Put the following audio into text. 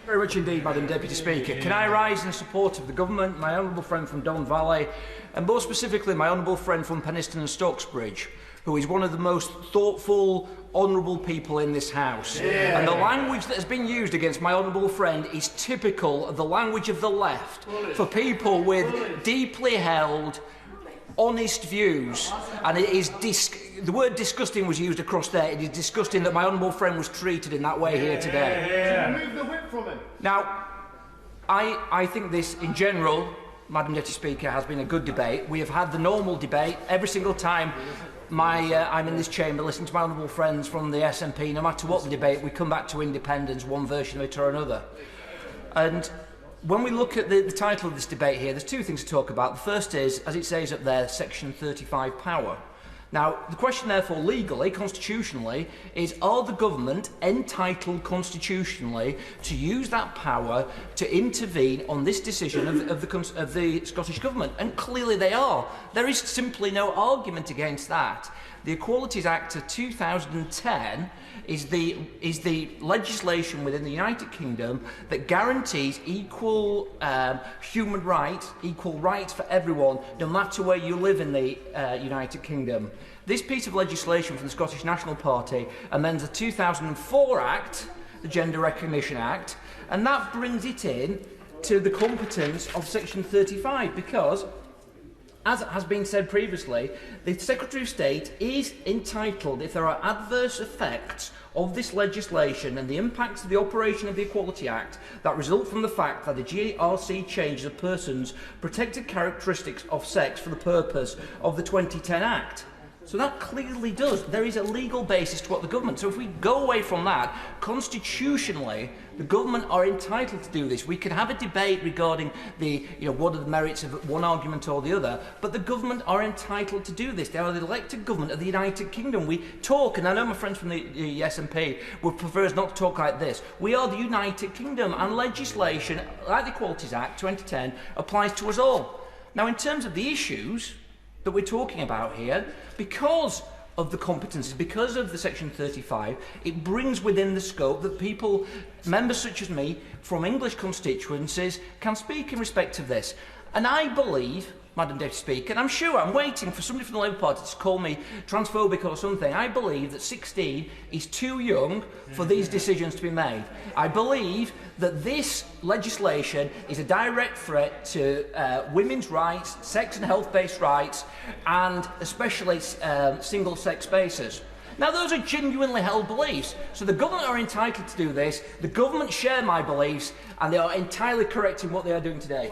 Very much indeed, Madam Deputy Speaker. Can I rise in support of the Government, my honourable friend from Don Valley, and more specifically my honourable friend from Penistone and Stocksbridge, who is one of the most thoughtful, honourable people in this House. Yeah. And the language that has been used against my honourable friend is typical of the language of the left for people with deeply held, honest views, and it is the word disgusting was used across there. It is disgusting that my honourable friend was treated in that way here today. Remove the whip from him. Now, I think this, in general, Madam Deputy Speaker, has been a good debate. We have had the normal debate every single time I'm in this chamber listening to my honourable friends from the SNP. No matter what the debate, we come back to independence, one version of it or another. And when we look at the title of this debate here, there's two things to talk about. The first is, as it says up there, Section 35 power. Now, the question therefore legally, constitutionally, is are the government entitled constitutionally to use that power to intervene on this decision of the Scottish Government? And clearly they are. There is simply no argument against that. The Equalities Act of 2010 is the legislation within the United Kingdom that guarantees equal human rights, equal rights for everyone, no matter where you live in the United Kingdom. This piece of legislation from the Scottish National Party amends the 2004 Act, the Gender Recognition Act, and that brings it in to the competence of Section 35 because, as has been said previously, the Secretary of State is entitled, if there are adverse effects of this legislation and the impacts of the operation of the Equality Act that result from the fact that the GRC changes a person's protected characteristics of sex for the purpose of the 2010 Act. So that clearly does. There is a legal basis to what the government. So if we go away from that, constitutionally, the government are entitled to do this. We can have a debate regarding what are the merits of one argument or the other, but the government are entitled to do this. They are the elected government of the United Kingdom. We talk, and I know my friends from the SNP would prefer us not to talk like this. We are the United Kingdom, and legislation like the Equalities Act 2010 applies to us all. Now, in terms of the issues that we're talking about here, because of the competences, because of the Section 35, it brings within the scope that people, members such as me, from English constituencies, can speak in respect of this. And I believe, Madam Deputy Speaker, and I'm sure I'm waiting for somebody from the Labour Party to call me transphobic or something, I believe that 16 is too young for these decisions to be made. I believe that this legislation is a direct threat to women's rights, sex and health-based rights, and especially single-sex spaces. Now, those are genuinely held beliefs. So the government are entitled to do this, the government share my beliefs, and they are entirely correct in what they are doing today.